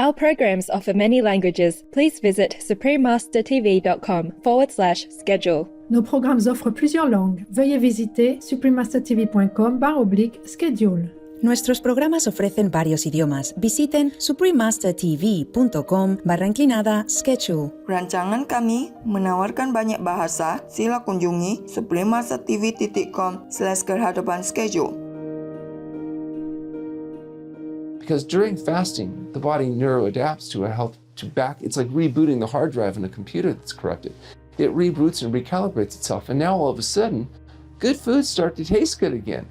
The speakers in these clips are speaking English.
Our programs offer many languages. Please visit suprememastertv.com/schedule. Nos programmes offrent plusieurs langues. Veuillez visiter suprememastertv.com/schedule. Nuestros programas ofrecen varios idiomas. Visiten suprememastertv.com/schedule. Rancangan kami menawarkan banyak bahasa. Sila kunjungi suprememastertv.com/schedule. Because during fasting, the body neuro adapts to it's like rebooting the hard drive in a computer that's corrupted. It reboots and recalibrates itself, and now all of a sudden, good foods start to taste good again.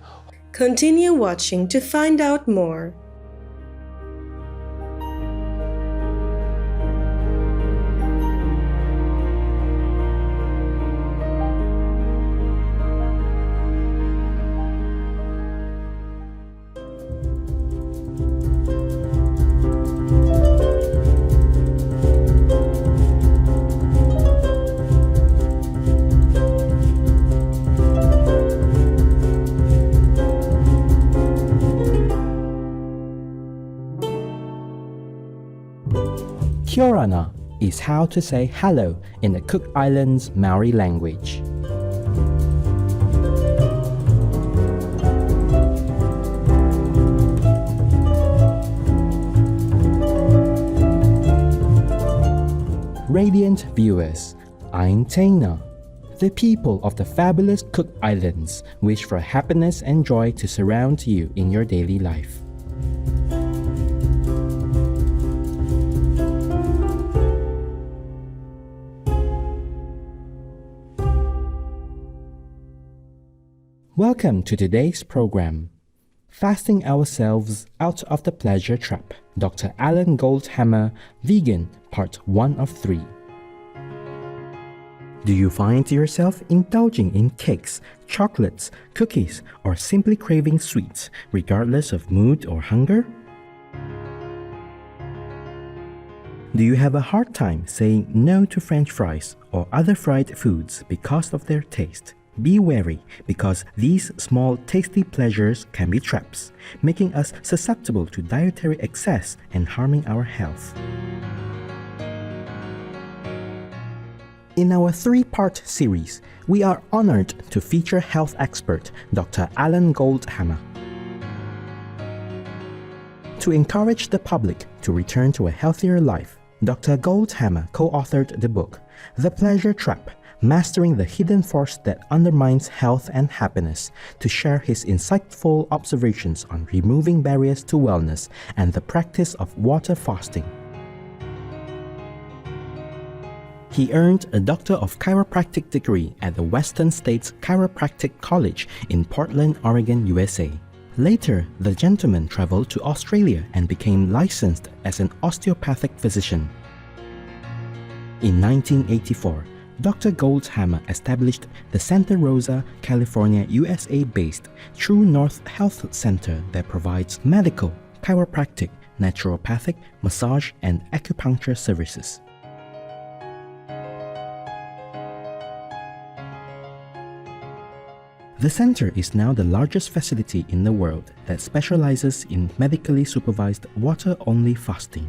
Continue watching to find out more. Karena is how to say hello in the Cook Islands Maori language. Radiant viewers, I'm Taina. The people of the fabulous Cook Islands wish for happiness and joy to surround you in your daily life. Welcome to today's program, Fasting Ourselves Out of the Pleasure Trap, Dr. Alan Goldhamer, Vegan, Part 1 of 3. Do you find yourself indulging in cakes, chocolates, cookies, or simply craving sweets, regardless of mood or hunger? Do you have a hard time saying no to French fries or other fried foods because of their taste? Be wary, because these small tasty pleasures can be traps, making us susceptible to dietary excess and harming our health. In our 3-part series, we are honored to feature health expert Dr. Alan Goldhamer. To encourage the public to return to a healthier life, Dr. Goldhamer co-authored the book, The Pleasure Trap: Mastering the Hidden Force That Undermines Health and Happiness, to share his insightful observations on removing barriers to wellness and the practice of water fasting. He earned a Doctor of Chiropractic degree at the Western States Chiropractic College in Portland, Oregon, USA. Later, the gentleman traveled to Australia and became licensed as an osteopathic physician. In 1984, Dr. Goldhamer established the Santa Rosa, California, USA-based True North Health Center that provides medical, chiropractic, naturopathic, massage, and acupuncture services. The center is now the largest facility in the world that specializes in medically supervised water-only fasting.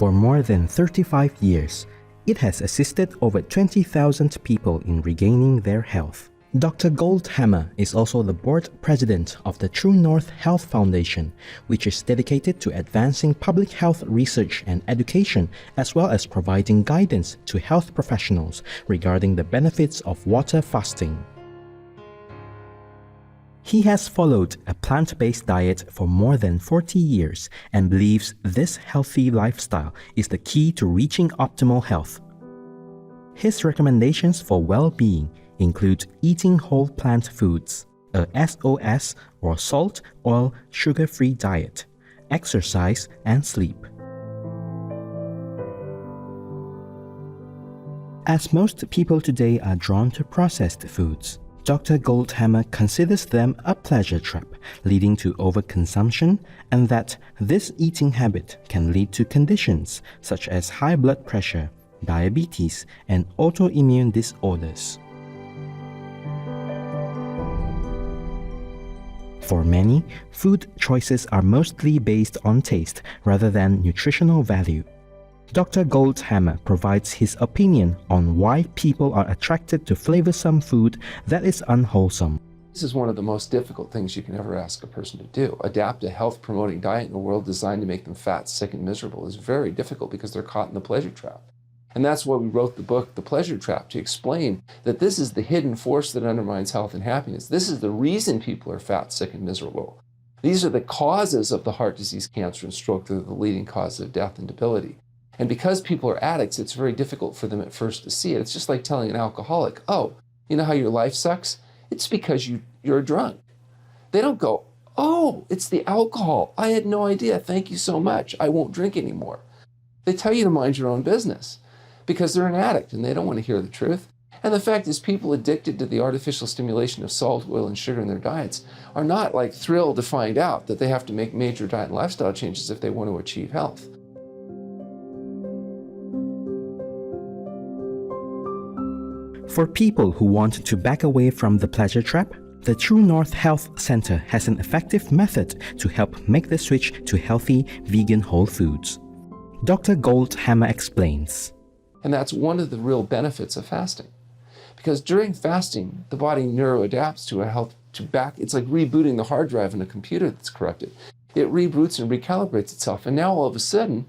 For more than 35 years, it has assisted over 20,000 people in regaining their health. Dr. Goldhamer is also the board president of the True North Health Foundation, which is dedicated to advancing public health research and education, as well as providing guidance to health professionals regarding the benefits of water fasting. He has followed a plant-based diet for more than 40 years and believes this healthy lifestyle is the key to reaching optimal health. His recommendations for well-being include eating whole plant foods, a SOS or salt, oil, sugar-free diet, exercise, and sleep. As most people today are drawn to processed foods, Dr. Goldhamer considers them a pleasure trap, leading to overconsumption, and that this eating habit can lead to conditions such as high blood pressure, diabetes, and autoimmune disorders. For many, food choices are mostly based on taste rather than nutritional value. Dr. Goldhamer provides his opinion on why people are attracted to flavorsome food that is unwholesome. This is one of the most difficult things you can ever ask a person to do. Adapt a health-promoting diet in a world designed to make them fat, sick, and miserable is very difficult because they're caught in the pleasure trap. And that's why we wrote the book, The Pleasure Trap, to explain that this is the hidden force that undermines health and happiness. This is the reason people are fat, sick, and miserable. These are the causes of the heart disease, cancer, and stroke that are the leading causes of death and debility. And because people are addicts, it's very difficult for them at first to see it. It's just like telling an alcoholic, oh, you know how your life sucks? It's because you're drunk. They don't go, oh, it's the alcohol. I had no idea. Thank you so much. I won't drink anymore. They tell you to mind your own business because they're an addict and they don't want to hear the truth. And the fact is, people addicted to the artificial stimulation of salt, oil, and sugar in their diets are not like thrilled to find out that they have to make major diet and lifestyle changes if they want to achieve health. For people who want to back away from the pleasure trap, the True North Health Center has an effective method to help make the switch to healthy vegan whole foods. Dr. Goldhamer explains. And that's one of the real benefits of fasting. Because during fasting, the body neuro adapts to it's like rebooting the hard drive in a computer that's corrupted. It reboots and recalibrates itself, and now all of a sudden,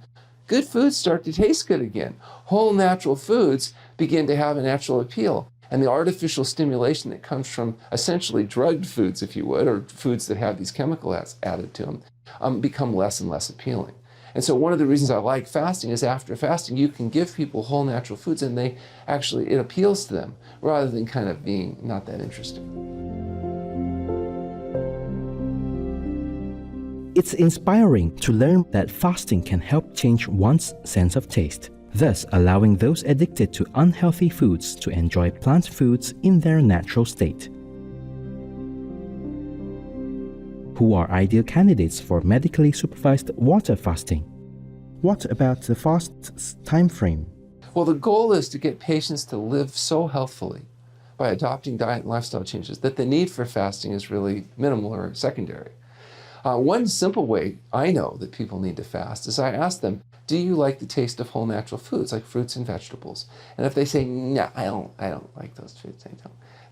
good foods start to taste good again. Whole natural foods begin to have a natural appeal. And the artificial stimulation that comes from essentially drugged foods, if you would, or foods that have these chemicals added to them, become less and less appealing. And so one of the reasons I like fasting is after fasting, you can give people whole natural foods and it appeals to them rather than kind of being not that interesting. It's inspiring to learn that fasting can help change one's sense of taste, thus allowing those addicted to unhealthy foods to enjoy plant foods in their natural state. Who are ideal candidates for medically supervised water fasting? What about the fast's time frame? Well, the goal is to get patients to live so healthfully by adopting diet and lifestyle changes that the need for fasting is really minimal or secondary. One simple way I know that people need to fast is I ask them, do you like the taste of whole natural foods like fruits and vegetables? And if they say, no, I don't like those foods,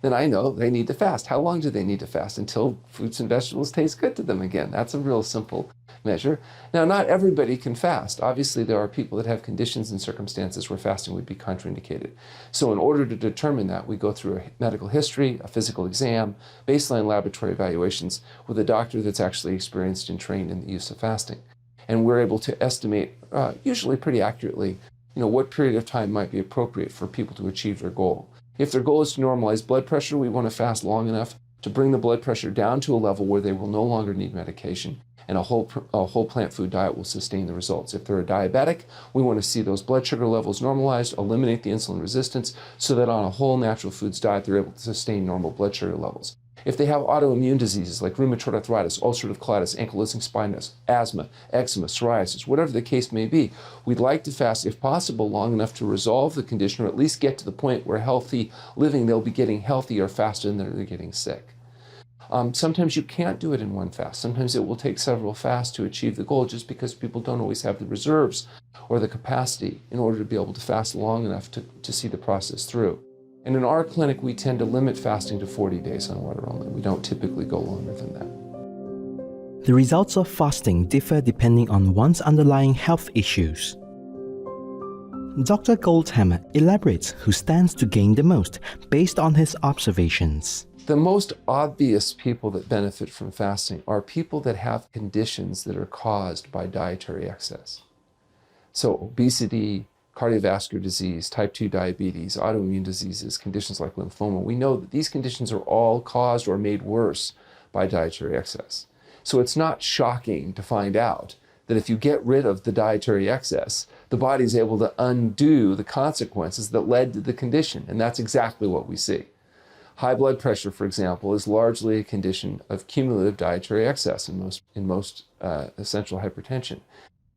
then I know they need to fast. How long do they need to fast? Until fruits and vegetables taste good to them again. That's a real simple measure. Now, not everybody can fast. Obviously, there are people that have conditions and circumstances where fasting would be contraindicated. So in order to determine that, we go through a medical history, a physical exam, baseline laboratory evaluations with a doctor that's actually experienced and trained in the use of fasting. And we're able to estimate, usually pretty accurately, what period of time might be appropriate for people to achieve their goal. If their goal is to normalize blood pressure, we want to fast long enough to bring the blood pressure down to a level where they will no longer need medication, and a whole plant food diet will sustain the results. If they're a diabetic, we want to see those blood sugar levels normalized, eliminate the insulin resistance, so that on a whole natural foods diet, they're able to sustain normal blood sugar levels. If they have autoimmune diseases like rheumatoid arthritis, ulcerative colitis, ankylosing spondylitis, asthma, eczema, psoriasis, whatever the case may be, we'd like to fast, if possible, long enough to resolve the condition or at least get to the point where healthy living, they'll be getting healthier faster than they're getting sick. Sometimes you can't do it in one fast. Sometimes it will take several fasts to achieve the goal just because people don't always have the reserves or the capacity in order to be able to fast long enough to see the process through. And in our clinic, we tend to limit fasting to 40 days on water only. We don't typically go longer than that. The results of fasting differ depending on one's underlying health issues. Dr. Goldhamer elaborates who stands to gain the most based on his observations. The most obvious people that benefit from fasting are people that have conditions that are caused by dietary excess. So obesity, cardiovascular disease, type 2 diabetes, autoimmune diseases, conditions like lymphoma. We know that these conditions are all caused or made worse by dietary excess. So it's not shocking to find out that if you get rid of the dietary excess, the body is able to undo the consequences that led to the condition. And that's exactly what we see. High blood pressure, for example, is largely a condition of cumulative dietary excess in most essential hypertension.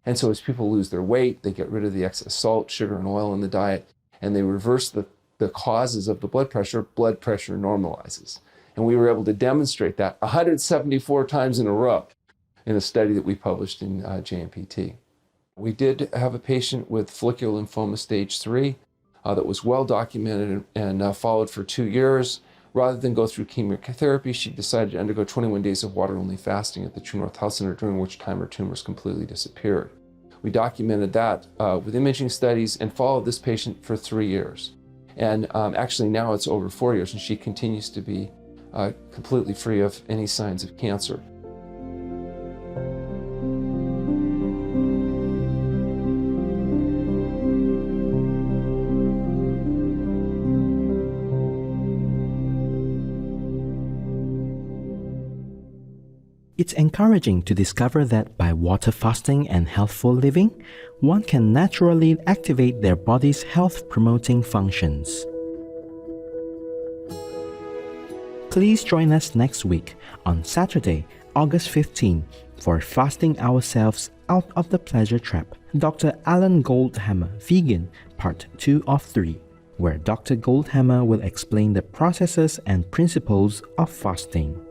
And so as people lose their weight, they get rid of the excess salt, sugar, and oil in the diet, and they reverse the causes of the blood pressure normalizes. And we were able to demonstrate that 174 times in a row in a study that we published in JMPT. We did have a patient with follicular lymphoma stage 3 that was well documented and followed for 2 years. Rather than go through chemotherapy, she decided to undergo 21 days of water-only fasting at the True North Health Center, during which time her tumors completely disappeared. We documented that with imaging studies and followed this patient for 3 years. And actually now it's over 4 years, and she continues to be completely free of any signs of cancer. It's encouraging to discover that by water fasting and healthful living, one can naturally activate their body's health-promoting functions. Please join us next week on Saturday, August 15, for Fasting Ourselves Out of the Pleasure Trap, Dr. Alan Goldhamer, Vegan, Part 2 of 3, where Dr. Goldhamer will explain the processes and principles of fasting.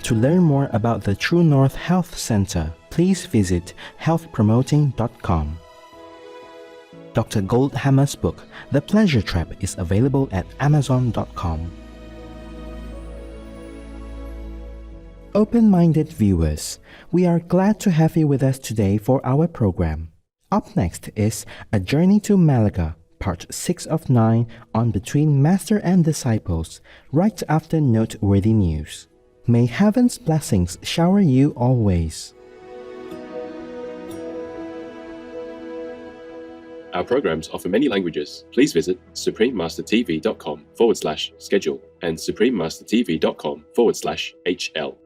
To learn more about the True North Health Center, please visit healthpromoting.com. Dr. Goldhamer's book, The Pleasure Trap, is available at amazon.com. Open-minded viewers, we are glad to have you with us today for our program. Up next is A Journey to Malaga, Part 6 of 9, on Between Master and Disciples, right after noteworthy news. May heaven's blessings shower you always. Our programs offer many languages. Please visit suprememastertv.com/schedule and suprememastertv.com/HL.